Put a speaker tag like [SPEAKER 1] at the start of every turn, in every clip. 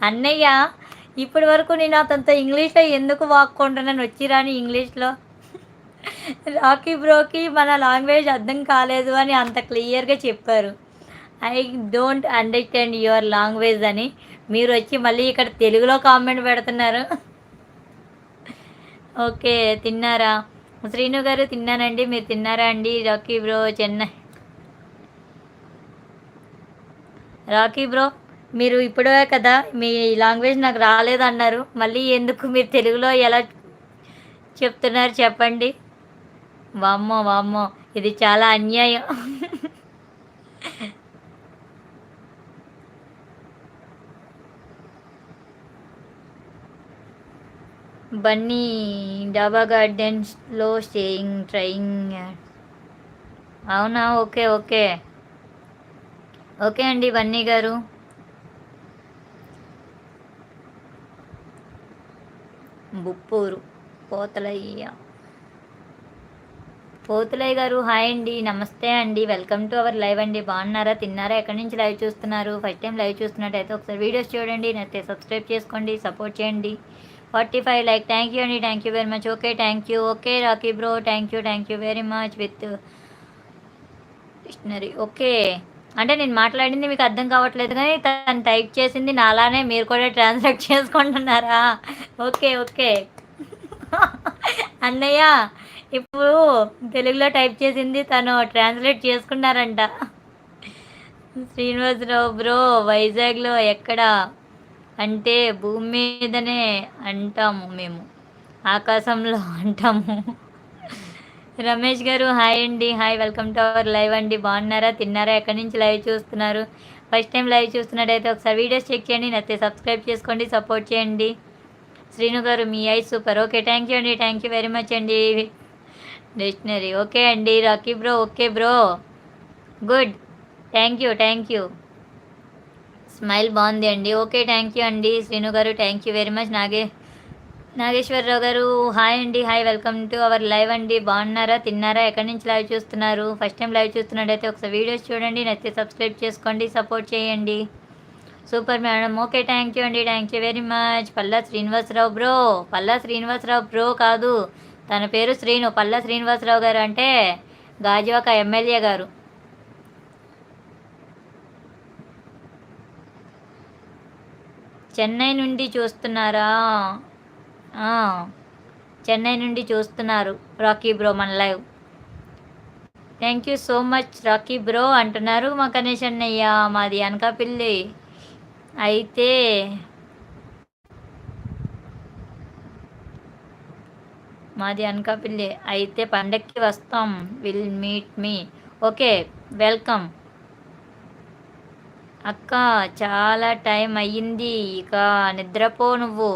[SPEAKER 1] అన్నయ్య ఇప్పటి వరకు నేను అతనితో ఇంగ్లీష్లో ఎందుకు వాక్కుంటున్నాను వచ్చి రాని ఇంగ్లీష్లో. రాకీ బ్రోకి మన లాంగ్వేజ్ అర్థం కాలేదు అని అంత క్లియర్గా చెప్పారు. I don't understand your language అని మీరు వచ్చి మళ్ళీ ఇక్కడ తెలుగులో కామెంట్ పెడుతున్నారు. ఓకే, తిన్నారా? శ్రీను గారు తిన్నానండి, మీరు తిన్నారా అండి? Rocky bro Chennai. Rocky bro మీరు ఇప్పుడే కదా మీ లాంగ్వేజ్ నాకు రాలేదన్నారు, మళ్ళీ ఎందుకు మీరు తెలుగులో ఎలా చెప్తున్నారు చెప్పండి. వామ్మో వామ్మో, ఇది చాలా అన్యాయం. బన్నీ డాబా గార్డెన్స్లో స్టేయింగ్ ట్రయింగ్. అవునా, ఓకే ఓకే ఓకే అండి బన్నీ గారు. బుప్పూరు పోతలయ్య. పోతులయ్య గారు హాయ్ అండి, నమస్తే అండి, వెల్కమ్ టు అవర్ లైవ్ అండి. బాగున్నారా, తిన్నారా, ఎక్కడి నుంచి లైవ్ చూస్తున్నారు? ఫస్ట్ టైం లైవ్ చూస్తున్నట్టయితే ఒకసారి వీడియోస్ చూడండి, నచ్చితే సబ్స్క్రైబ్ చేసుకోండి, సపోర్ట్ చేయండి. 45 లైక్, థ్యాంక్ యూ అండి, thank you very much. Okay thank you. Okay Rocky bro thank you very much with dictionary. Okay, అంటే నేను మాట్లాడింది మీకు అర్థం కావట్లేదు కానీ తను టైప్ చేసింది నాలానే మీరు కూడా ట్రాన్స్లేట్ చేసుకుంటున్నారా? Okay okay. అన్నయ్య ఇప్పుడు తెలుగులో టైప్ చేసింది తను ట్రాన్స్లేట్ చేసుకున్నారంట. శ్రీనివాసరావు బ్రో వైజాగ్లో ఎక్కడ అంటే భూమి మీదనే అంటాము మేము, ఆకాశంలో అంటాము. రమేష్ గారు హాయ్ అండి, hi, welcome to our live అండి. బాగున్నారా, తిన్నారా, ఎక్కడి నుంచి లైవ్ చూస్తున్నారు? ఫస్ట్ టైం లైవ్ చూస్తున్నట్టయితే ఒకసారి వీడియోస్ చెక్ చేయండి, నచ్చితే సబ్స్క్రైబ్ చేసుకోండి, సపోర్ట్ చేయండి. శ్రీను గారు మీ ఐ సూపర్. ఓకే థ్యాంక్ యూ అండి, థ్యాంక్ యూ వెరీ మచ్ అండి. డిక్షనరీ ఓకే అండి. Rocky bro okay bro, good, thank you. Smile బాగుంది అండి. ఓకే థ్యాంక్ యూ అండి Srinu garu, thank you very much. Nageswara Rao garu hi అండి, hi, welcome to our live అండి. బాగున్నారా, తిన్నారా, ఎక్కడి నుంచి లైవ్ చూస్తున్నారు? ఫస్ట్ టైం లైవ్ చూస్తున్నట్టయితే ఒకసారి వీడియోస్ చూడండి, నచ్చితే సబ్స్క్రైబ్ చేసుకోండి, సపోర్ట్ చేయండి. Super madam, okay thank you అండి, thank you very much. Palla Srinivasarao bro కాదు, తన పేరు శ్రీను. పల్లా శ్రీనివాసరావు గారు అంటే గాజువాక ఎమ్మెల్యే గారు. చెన్నై నుండి చూస్తున్నారా? చెన్నై నుండి చూస్తున్నారు రాకీ బ్రో మన live. Thank you so much Rocky bro అంటున్నారు మా గణేష్ అన్నయ్య. మాది అనకాపల్లి అయితే పండక్కి వస్తాం, will meet me. Okay welcome అక్క, చాలా టైం అయ్యింది, ఇక నిద్రపో నువ్వు.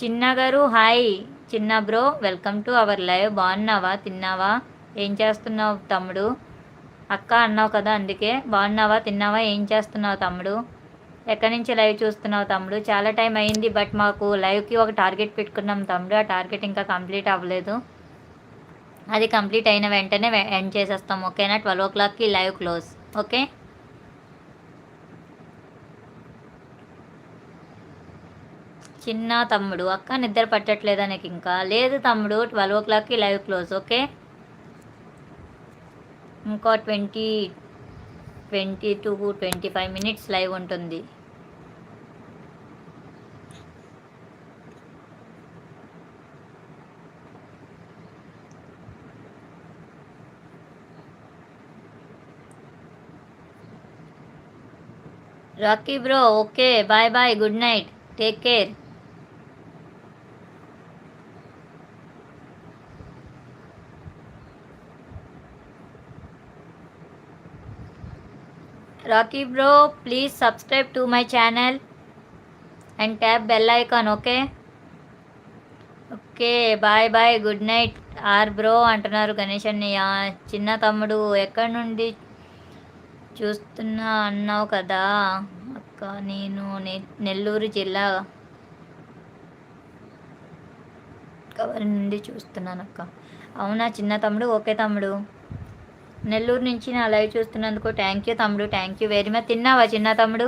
[SPEAKER 1] చిన్న గారు హాయ్ చిన్న bro, welcome to our live. బాగున్నావా, తిన్నావా, ఏం చేస్తున్నావు తమ్ముడు? అక్క అన్నావు కదా అందుకే. బాగున్నావా, తిన్నావా, ఏం చేస్తున్నావు తమ్ముడు? ఎక్కడి నుంచి లైవ్ చూస్తున్నావు తమ్ముడు? చాలా టైం అయింది, బట్ మాకు లైవ్కి ఒక టార్గెట్ పెట్టుకున్నాం తమ్ముడు, ఆ టార్గెట్ ఇంకా కంప్లీట్ అవ్వలేదు. అది కంప్లీట్ అయిన వెంటనే ఎండ్ చేసేస్తాం, ఓకేనా? 12 o'clockకి లైవ్ క్లోజ్. ఓకే చిన్న తమ్ముడు, అక్క నిద్ర పట్టట్లేదా నీకు? ఇంకా లేదు తమ్ముడు, 12 o'clockకి లైవ్ క్లోజ్. ఓకే ఇంకో 20 to 25 minutes లైవ్ ఉంటుంది. Rocky bro okay, bye bye, good night, take care. Rocky bro, please subscribe to my channel and tap bell icon. Okay bye bye, good night ఆర్ bro అంటున్నారు గణేష్ అన్నయ్య. చిన్న తమ్ముడు ఎక్కడి నుండి చూస్తున్నా అన్నావు కదా అక్క? నేను నెల్లూరు జిల్లా కవర్ నుండి చూస్తున్నాను అక్క. అవునా చిన్న తమ్ముడు, ఓకే తమ్ముడు, నెల్లూరు నుంచి నా లైవ్ చూస్తున్నందుకు థ్యాంక్ యూ తమ్ముడు, థ్యాంక్ యూ వెరీ మచ్. తిన్నావా చిన్న తమ్ముడు?